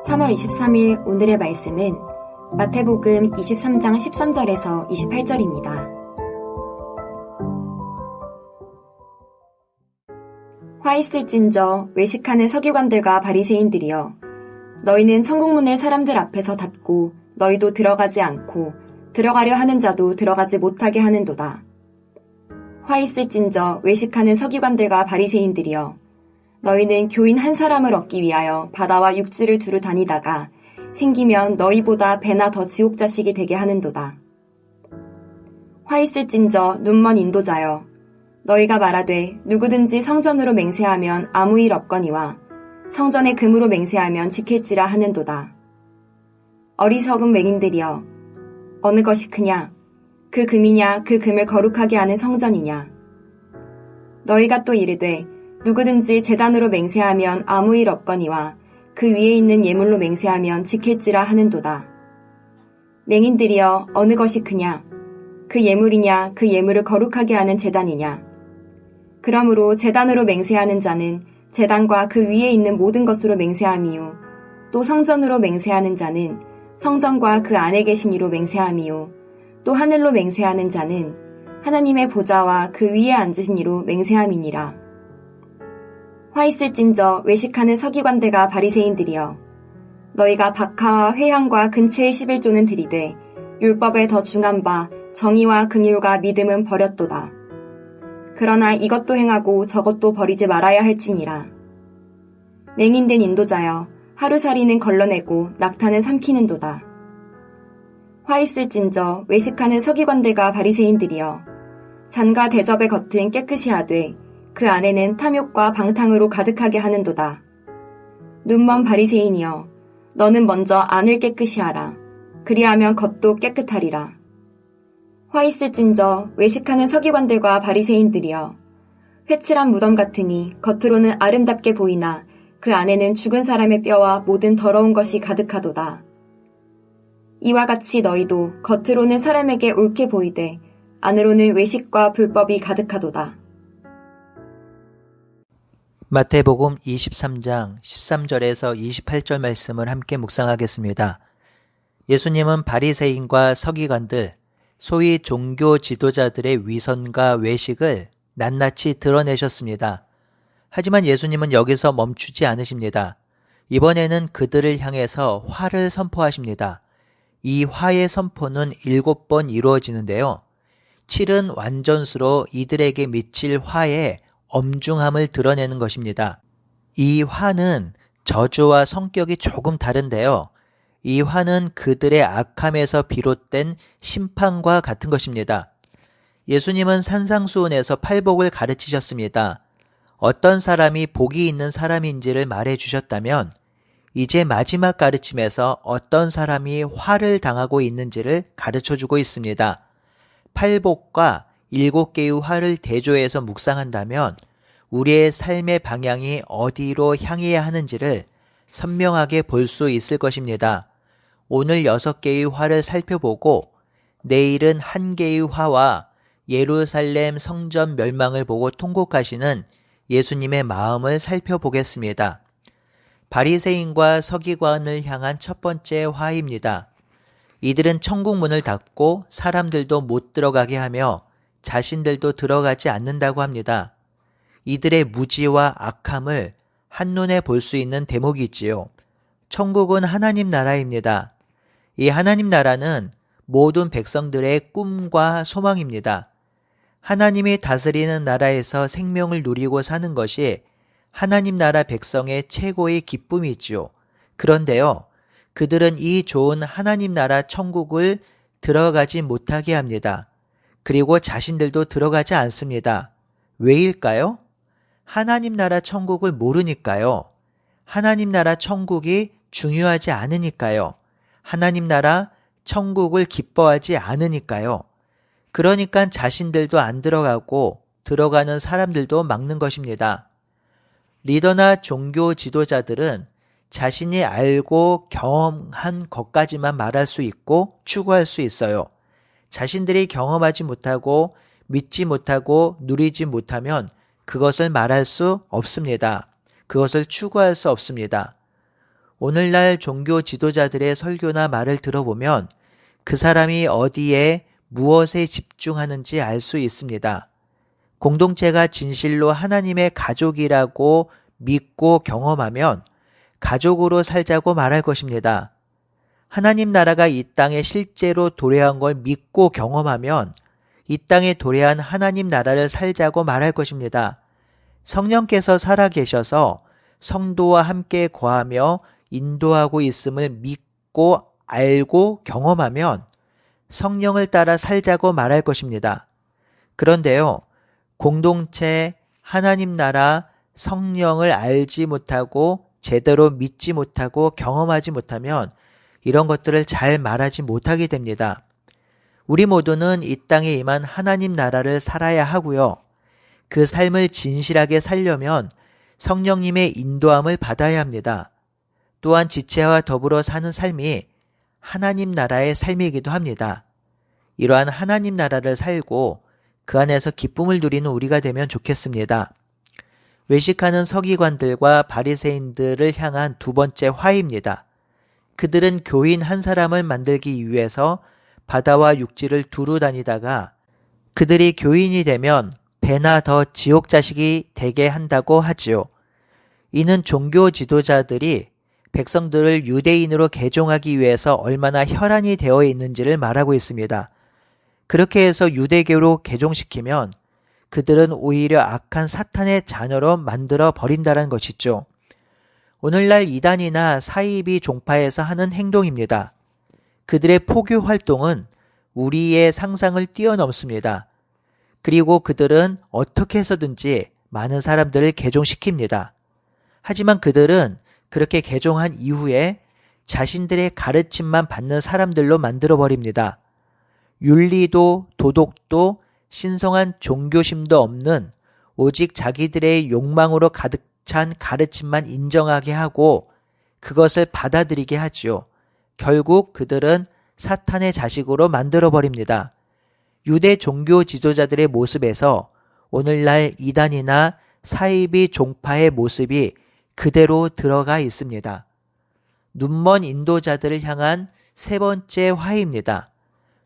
3월 23일 오늘의 말씀은 마태복음 23장 13절에서 28절입니다. 화 있을진저 외식하는 서기관들과 바리새인들이여, 너희는 천국문을 사람들 앞에서 닫고 너희도 들어가지 않고 들어가려 하는 자도 들어가지 못하게 하는도다. 화 있을진저 외식하는 서기관들과 바리새인들이여, 너희는 교인 한 사람을 얻기 위하여 바다와 육지를 두루 다니다가 생기면 너희보다 배나 더 지옥 자식이 되게 하는도다. 화 있을진저 눈먼 인도자여, 너희가 말하되 누구든지 성전으로 맹세하면 아무 일 없거니와 성전의 금으로 맹세하면 지킬지라 하는도다. 어리석은 맹인들이여, 어느 것이 크냐? 그 금이냐, 그 금을 거룩하게 하는 성전이냐? 너희가 또 이르되 누구든지 제단으로 맹세하면 아무 일 없거니와 그 위에 있는 예물로 맹세하면 지킬지라 하는도다. 맹인들이여, 어느 것이 크냐? 그 예물이냐, 그 예물을 거룩하게 하는 제단이냐? 그러므로 제단으로 맹세하는 자는 제단과 그 위에 있는 모든 것으로 맹세함이요, 또 성전으로 맹세하는 자는 성전과 그 안에 계신 이로 맹세함이요, 또 하늘로 맹세하는 자는 하나님의 보좌와 그 위에 앉으신 이로 맹세함이니라. 화 있을진저 외식하는 서기관들과 바리새인들이여, 너희가 박하와 회향과 근체의 11조는 들이되 율법에 더 중한 바 정의와 긍휼과 믿음은 버렸도다. 그러나 이것도 행하고 저것도 버리지 말아야 할지니라. 맹인된 인도자여, 하루살이는 걸러내고 낙타는 삼키는도다. 화 있을진저 외식하는 서기관들과 바리새인들이여, 잔과 대접의 겉은 깨끗이 하되 그 안에는 탐욕과 방탕으로 가득하게 하는도다. 눈먼 바리새인이여, 너는 먼저 안을 깨끗이 하라. 그리하면 겉도 깨끗하리라. 화 있을진저 외식하는 서기관들과 바리새인들이여, 회칠한 무덤 같으니 겉으로는 아름답게 보이나 그 안에는 죽은 사람의 뼈와 모든 더러운 것이 가득하도다. 이와 같이 너희도 겉으로는 사람에게 옳게 보이되 안으로는 외식과 불법이 가득하도다. 마태복음 23장 13절에서 28절 말씀을 함께 묵상하겠습니다. 예수님은 바리새인과 서기관들, 소위 종교 지도자들의 위선과 외식을 낱낱이 드러내셨습니다. 하지만 예수님은 여기서 멈추지 않으십니다. 이번에는 그들을 향해서 화를 선포하십니다. 이 화의 선포는 7번 이루어지는데요. 7은 완전수로 이들에게 미칠 화의 엄중함을 드러내는 것입니다. 이 화는 저주와 성격이 조금 다른데요. 이 화는 그들의 악함에서 비롯된 심판과 같은 것입니다. 예수님은 산상수훈에서 팔복을 가르치셨습니다. 어떤 사람이 복이 있는 사람인지를 말해 주셨다면, 이제 마지막 가르침에서 어떤 사람이 화를 당하고 있는지를 가르쳐 주고 있습니다. 팔복과 7개의 화를 대조해서 묵상한다면 우리의 삶의 방향이 어디로 향해야 하는지를 선명하게 볼 수 있을 것입니다. 오늘 6개의 화를 살펴보고 내일은 1개의 화와 예루살렘 성전 멸망을 보고 통곡하시는 예수님의 마음을 살펴보겠습니다. 바리새인과 서기관을 향한 첫 번째 화입니다. 이들은 천국 문을 닫고 사람들도 못 들어가게 하며 자신들도 들어가지 않는다고 합니다. 이들의 무지와 악함을 한눈에 볼 수 있는 대목이지요. 천국은 하나님 나라입니다. 이 하나님 나라는 모든 백성들의 꿈과 소망입니다. 하나님이 다스리는 나라에서 생명을 누리고 사는 것이 하나님 나라 백성의 최고의 기쁨이지요. 그런데요, 그들은 이 좋은 하나님 나라 천국을 들어가지 못하게 합니다. 그리고 자신들도 들어가지 않습니다. 왜일까요? 하나님 나라 천국을 모르니까요. 하나님 나라 천국이 중요하지 않으니까요. 하나님 나라 천국을 기뻐하지 않으니까요. 그러니까 자신들도 안 들어가고 들어가는 사람들도 막는 것입니다. 리더나 종교 지도자들은 자신이 알고 경험한 것까지만 말할 수 있고 추구할 수 있어요. 자신들이 경험하지 못하고 믿지 못하고 누리지 못하면 그것을 말할 수 없습니다. 그것을 추구할 수 없습니다. 오늘날 종교 지도자들의 설교나 말을 들어보면 그 사람이 어디에 무엇에 집중하는지 알 수 있습니다. 공동체가 진실로 하나님의 가족이라고 믿고 경험하면 가족으로 살자고 말할 것입니다. 하나님 나라가 이 땅에 실제로 도래한 걸 믿고 경험하면 이 땅에 도래한 하나님 나라를 살자고 말할 것입니다. 성령께서 살아계셔서 성도와 함께 거하며 인도하고 있음을 믿고 알고 경험하면 성령을 따라 살자고 말할 것입니다. 그런데요, 공동체, 하나님 나라, 성령을 알지 못하고 제대로 믿지 못하고 경험하지 못하면 이런 것들을 잘 말하지 못하게 됩니다. 우리 모두는 이 땅에 임한 하나님 나라를 살아야 하고요. 그 삶을 진실하게 살려면 성령님의 인도함을 받아야 합니다. 또한 지체와 더불어 사는 삶이 하나님 나라의 삶이기도 합니다. 이러한 하나님 나라를 살고 그 안에서 기쁨을 누리는 우리가 되면 좋겠습니다. 외식하는 서기관들과 바리새인들을 향한 두 번째 화입니다. 그들은 교인 한 사람을 만들기 위해서 바다와 육지를 두루 다니다가 그들이 교인이 되면 배나 더 지옥 자식이 되게 한다고 하지요. 이는 종교 지도자들이 백성들을 유대인으로 개종하기 위해서 얼마나 혈안이 되어 있는지를 말하고 있습니다. 그렇게 해서 유대교로 개종시키면 그들은 오히려 악한 사탄의 자녀로 만들어 버린다는 것이죠. 오늘날 이단이나 사이비 종파에서 하는 행동입니다. 그들의 포교 활동은 우리의 상상을 뛰어넘습니다. 그리고 그들은 어떻게 해서든지 많은 사람들을 개종시킵니다. 하지만 그들은 그렇게 개종한 이후에 자신들의 가르침만 받는 사람들로 만들어버립니다. 윤리도 도덕도 신성한 종교심도 없는 오직 자기들의 욕망으로 가득 찬 가르침만 인정하게 하고 그것을 받아들이게 하지요. 결국 그들은 사탄의 자식으로 만들어버립니다. 유대 종교 지도자들의 모습에서 오늘날 이단이나 사이비 종파의 모습이 그대로 들어가 있습니다. 눈먼 인도자들을 향한 세 번째 화입니다.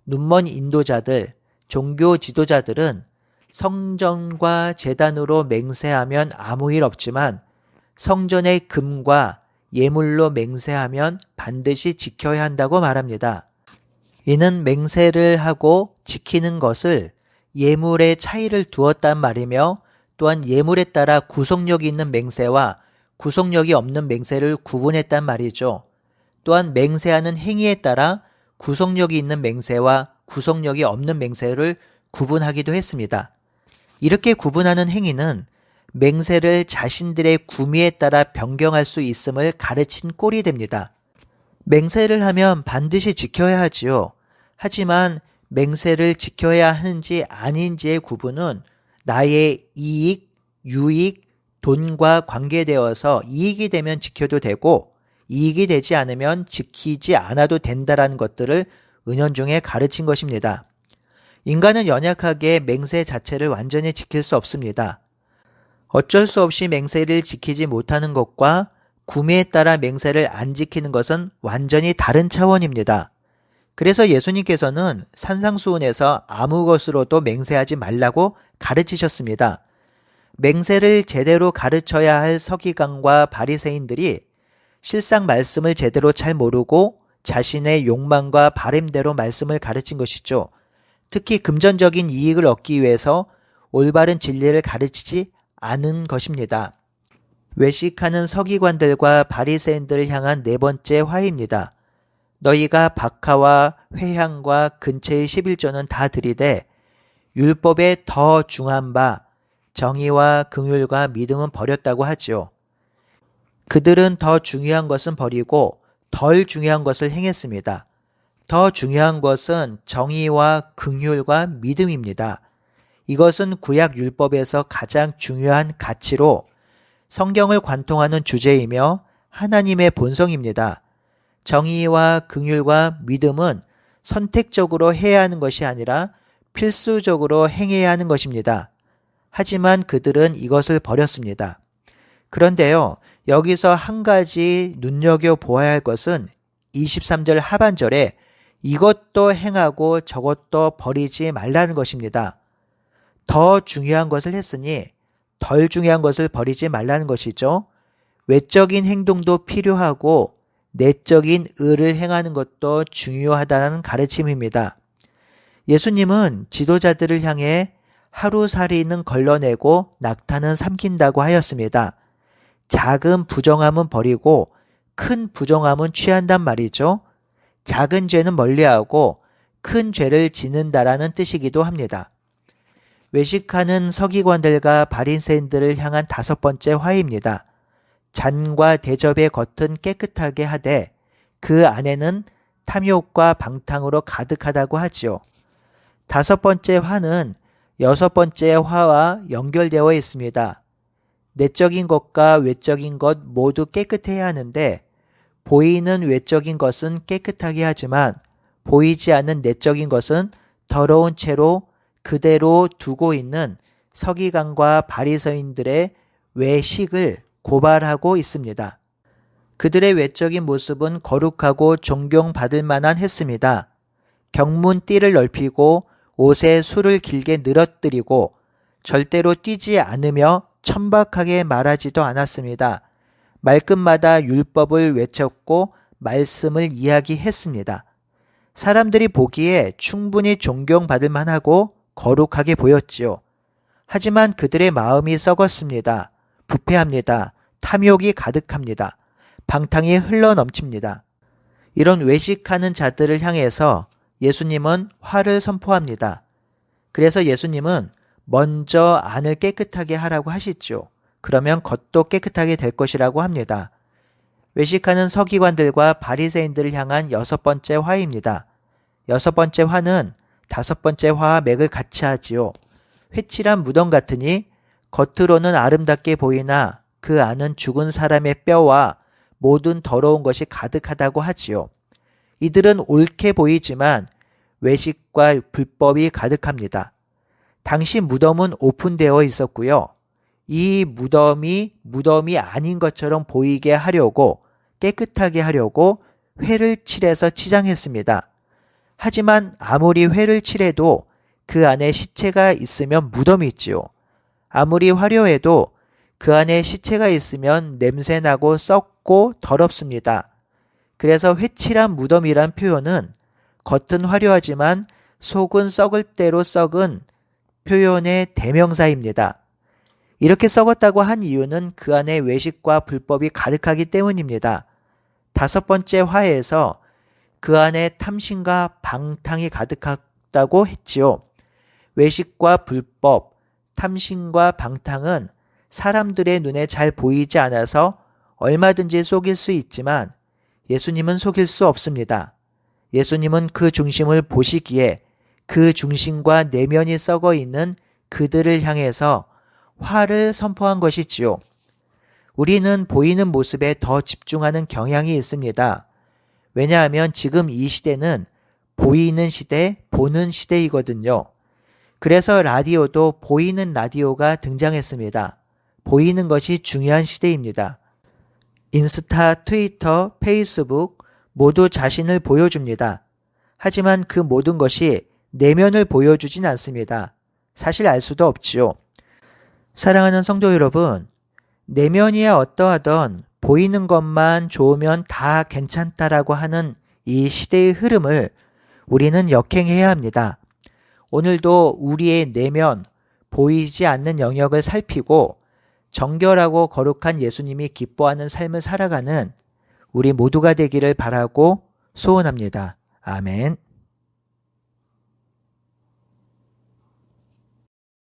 눈먼 인도자들, 종교 지도자들은 성전과 제단으로 맹세하면 아무 일 없지만 성전의 금과 예물로 맹세하면 반드시 지켜야 한다고 말합니다. 이는 맹세를 하고 지키는 것을 예물의 차이를 두었단 말이며 또한 예물에 따라 구속력이 있는 맹세와 구속력이 없는 맹세를 구분했단 말이죠. 또한 맹세하는 행위에 따라 구속력이 있는 맹세와 구속력이 없는 맹세를 구분하기도 했습니다. 이렇게 구분하는 행위는 맹세를 자신들의 구미에 따라 변경할 수 있음을 가르친 꼴이 됩니다. 맹세를 하면 반드시 지켜야 하지요. 하지만 맹세를 지켜야 하는지 아닌지의 구분은 나의 이익, 유익, 돈과 관계되어서 이익이 되면 지켜도 되고 이익이 되지 않으면 지키지 않아도 된다라는 것들을 은연중에 가르친 것입니다. 인간은 연약하게 맹세 자체를 완전히 지킬 수 없습니다. 어쩔 수 없이 맹세를 지키지 못하는 것과 구매에 따라 맹세를 안 지키는 것은 완전히 다른 차원입니다. 그래서 예수님께서는 산상수훈에서 아무 것으로도 맹세하지 말라고 가르치셨습니다. 맹세를 제대로 가르쳐야 할 서기관과 바리새인들이 실상 말씀을 제대로 잘 모르고 자신의 욕망과 바램대로 말씀을 가르친 것이죠. 특히 금전적인 이익을 얻기 위해서 올바른 진리를 가르치지 않은 것입니다. 외식하는 서기관들과 바리새인들을 향한 네 번째 화입니다. 너희가 박하와 회향과 근처의 11조는 다 드리되 율법에 더 중한 바 정의와 긍휼과 믿음은 버렸다고 하지요. 그들은 더 중요한 것은 버리고 덜 중요한 것을 행했습니다. 더 중요한 것은 정의와 긍휼과 믿음입니다. 이것은 구약 율법에서 가장 중요한 가치로 성경을 관통하는 주제이며 하나님의 본성입니다. 정의와 긍휼과 믿음은 선택적으로 해야 하는 것이 아니라 필수적으로 행해야 하는 것입니다. 하지만 그들은 이것을 버렸습니다. 그런데요, 여기서 한 가지 눈여겨보아야 할 것은 23절 하반절에 이것도 행하고 저것도 버리지 말라는 것입니다. 더 중요한 것을 했으니 덜 중요한 것을 버리지 말라는 것이죠. 외적인 행동도 필요하고 내적인 의를 행하는 것도 중요하다는 가르침입니다. 예수님은 지도자들을 향해 하루살이는 걸러내고 낙타는 삼킨다고 하였습니다. 작은 부정함은 버리고 큰 부정함은 취한단 말이죠. 작은 죄는 멀리하고 큰 죄를 짓는다라는 뜻이기도 합니다. 외식하는 서기관들과 바리새인들을 향한 5번째 화입니다. 잔과 대접의 겉은 깨끗하게 하되 그 안에는 탐욕과 방탕으로 가득하다고 하지요. 5번째 화는 6번째 화와 연결되어 있습니다. 내적인 것과 외적인 것 모두 깨끗해야 하는데 보이는 외적인 것은 깨끗하게 하지만 보이지 않는 내적인 것은 더러운 채로 그대로 두고 있는 서기관과 바리새인들의 외식을 고발하고 있습니다. 그들의 외적인 모습은 거룩하고 존경받을 만한 했습니다. 경문띠를 넓히고 옷에 술을 길게 늘어뜨리고 절대로 뛰지 않으며 천박하게 말하지도 않았습니다. 말끝마다 율법을 외쳤고 말씀을 이야기했습니다. 사람들이 보기에 충분히 존경받을 만하고 거룩하게 보였지요. 하지만 그들의 마음이 썩었습니다. 부패합니다. 탐욕이 가득합니다. 방탕이 흘러넘칩니다. 이런 외식하는 자들을 향해서 예수님은 화를 선포합니다. 그래서 예수님은 먼저 안을 깨끗하게 하라고 하시죠. 그러면 겉도 깨끗하게 될 것이라고 합니다. 외식하는 서기관들과 바리새인들을 향한 6번째 화입니다. 6번째 화는 5번째 화와 맥을 같이 하지요. 회칠한 무덤 같으니 겉으로는 아름답게 보이나 그 안은 죽은 사람의 뼈와 모든 더러운 것이 가득하다고 하지요. 이들은 옳게 보이지만 외식과 불법이 가득합니다. 당시 무덤은 오픈되어 있었고요. 이 무덤이 아닌 것처럼 보이게 하려고 깨끗하게 하려고 회를 칠해서 치장했습니다. 하지만 아무리 회를 칠해도 그 안에 시체가 있으면 무덤이 있지요. 아무리 화려해도 그 안에 시체가 있으면 냄새나고 썩고 더럽습니다. 그래서 회칠한 무덤이란 표현은 겉은 화려하지만 속은 썩을 대로 썩은 표현의 대명사입니다. 이렇게 썩었다고 한 이유는 그 안에 외식과 불법이 가득하기 때문입니다. 5번째 화에서 그 안에 탐심과 방탕이 가득하다고 했지요. 외식과 불법, 탐심과 방탕은 사람들의 눈에 잘 보이지 않아서 얼마든지 속일 수 있지만 예수님은 속일 수 없습니다. 예수님은 그 중심을 보시기에 그 중심과 내면이 썩어 있는 그들을 향해서 화를 선포한 것이지요. 우리는 보이는 모습에 더 집중하는 경향이 있습니다. 왜냐하면 지금 이 시대는 보이는 시대, 보는 시대이거든요. 그래서 라디오도 보이는 라디오가 등장했습니다. 보이는 것이 중요한 시대입니다. 인스타, 트위터, 페이스북 모두 자신을 보여줍니다. 하지만 그 모든 것이 내면을 보여주진 않습니다. 사실 알 수도 없지요. 사랑하는 성도 여러분, 내면이야 어떠하던 보이는 것만 좋으면 다 괜찮다라고 하는 이 시대의 흐름을 우리는 역행해야 합니다. 오늘도 우리의 내면, 보이지 않는 영역을 살피고 정결하고 거룩한 예수님이 기뻐하는 삶을 살아가는 우리 모두가 되기를 바라고 소원합니다. 아멘.